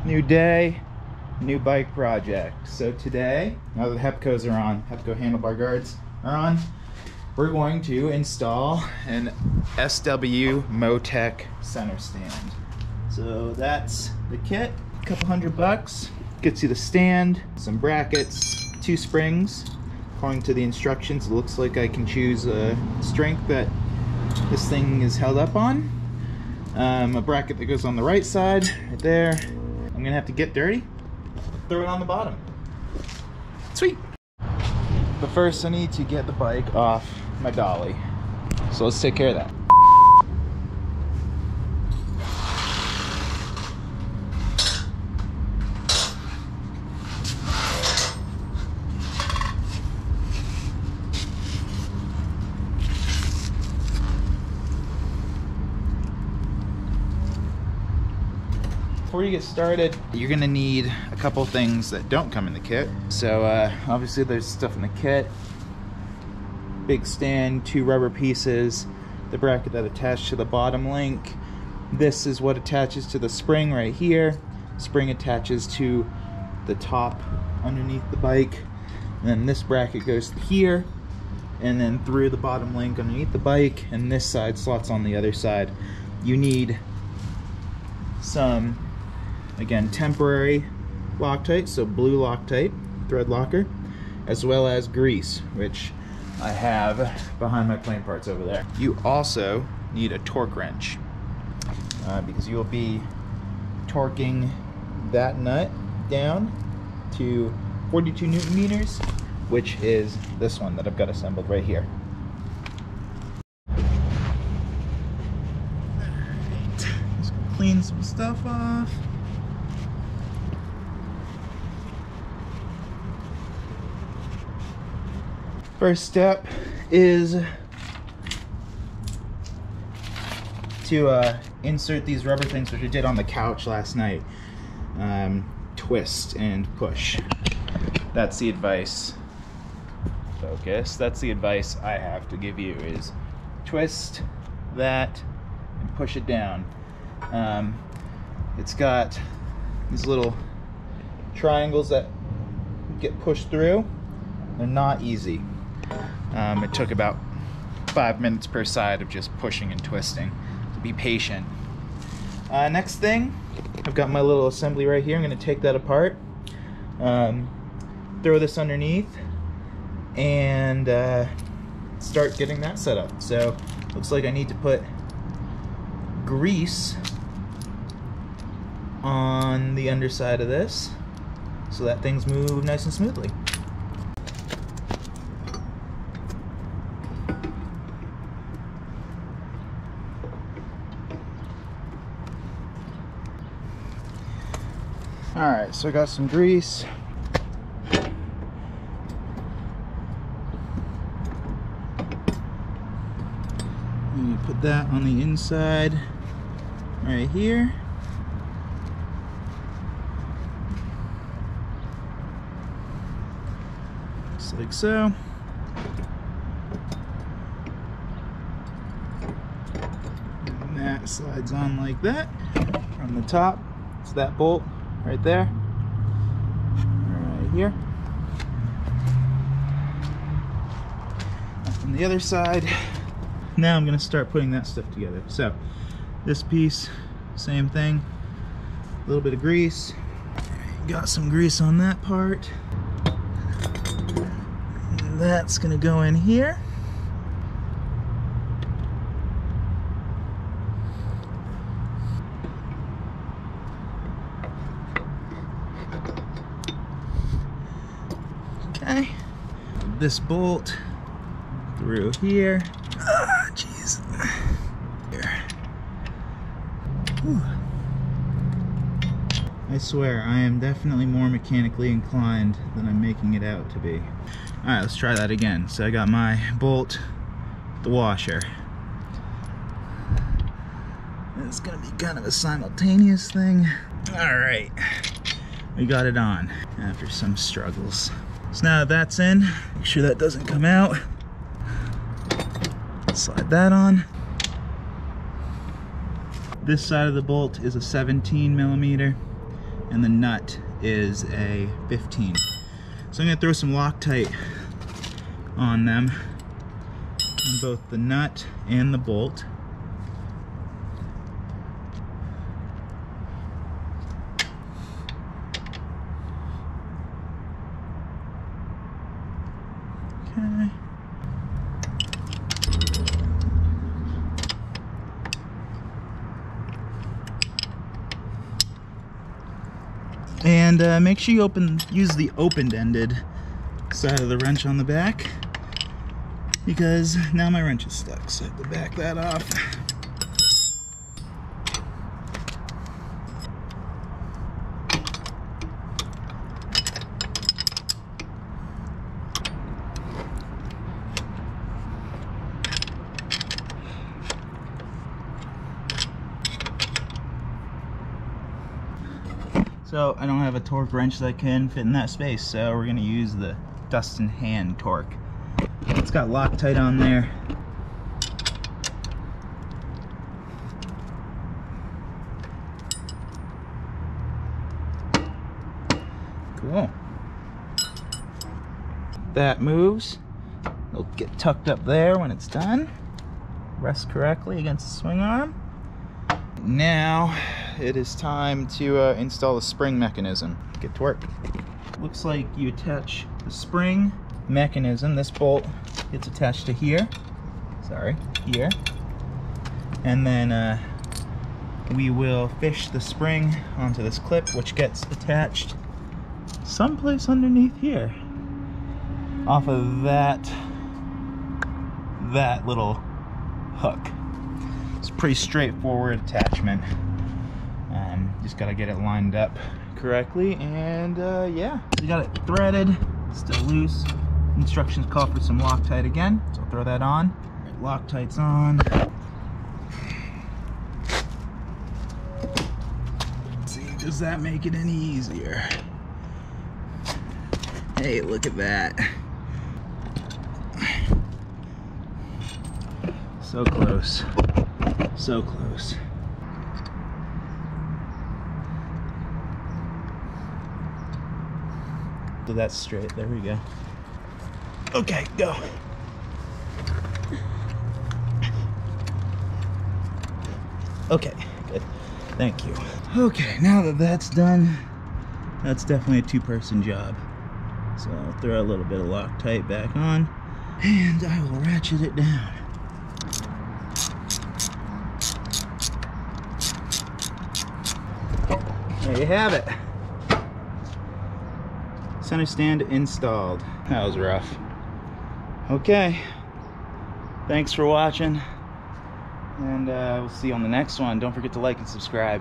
New day, new bike project. So today, now that the Hepcos are on, Hepco handlebar guards are on, we're going to install an SW-Motech Center Stand. So that's the kit, a couple $100. Gets you the stand, some brackets, 2 springs. According to the instructions, it looks like I can choose a strength that this thing is held up on. A bracket that goes on the right side, right there. I'm gonna have to get dirty, throw it on the bottom. Sweet. But first I need to get the bike off my dolly. So let's take care of that. Before you get started, you're gonna need a couple things that don't come in the kit. So obviously there's stuff in the kit. Big stand, 2 rubber pieces, the bracket that attached to the bottom link. This is what attaches to the spring right here. Spring attaches to the top underneath the bike. And then this bracket goes here and then through the bottom link underneath the bike, and this side slots on the other side. You need some, again, temporary Loctite, so blue Loctite, thread locker, as well as grease, which I have behind my plane parts over there. You also need a torque wrench because you'll be torquing that nut down to 42 Newton meters, which is this one that I've got assembled right here. Just clean some stuff off. First step is to insert these rubber things, which I did on the couch last night. Twist and push. That's the advice. Focus. That's the advice I have to give you, is twist that and push it down. It's got these little triangles that get pushed through. They're not easy. It took about 5 minutes per side of just pushing and twisting. So be patient. Next thing, I've got my little assembly right here. I'm going to take that apart, throw this underneath, and start getting that set up. So looks like I need to put grease on the underside of this so that things move nice and smoothly. Alright, so I got some grease. You put that on the inside right here. Just like so. And that slides on like that. From the top, it's that bolt right there, right here. And from the other side, now I'm going to start putting that stuff together. So this piece, same thing, a little bit of grease. Got some grease on that part. And that's going to go in here. Okay, this bolt through here. Ah, jeez. Here. Whew. I swear, I am definitely more mechanically inclined than I'm making it out to be. Alright, let's try that again. So I got my bolt, the washer. It's gonna be kind of a simultaneous thing. Alright, we got it on after some struggles. So now that that's in, make sure that doesn't come out. Slide that on. This side of the bolt is a 17 millimeter, and the nut is a 15. So I'm going to throw some Loctite on them, on both the nut and the bolt. Okay. And make sure you use the open-ended side of the wrench on the back, because now my wrench is stuck, so I have to back that off. So I don't have a torque wrench that can fit in that space, so we're gonna use the Dustin hand torque. It's got Loctite on there. Cool. That moves. It'll get tucked up there when it's done. Rest correctly against the swing arm. Now it is time to install the spring mechanism. Get to work. Looks like you attach the spring mechanism. This bolt gets attached to here. Sorry, here. And then we will fish the spring onto this clip, which gets attached someplace underneath here, off of that little hook. It's a pretty straightforward attachment. Just gotta get it lined up correctly, and yeah, we got it threaded, still loose. Instructions call for some Loctite again, so I'll throw that on. Right, Loctite's on. Let's see, does that make it any easier? Hey, look at that. So close. So close. So that's straight. There we go. Okay, go. Okay, good. Thank you. Okay, now that that's done, that's definitely a two-person job. So I'll throw a little bit of Loctite back on, and I will ratchet it down. There you have it. Center stand installed. That was rough. Okay. Thanks for watching. And we'll see you on the next one. Don't forget to like and subscribe.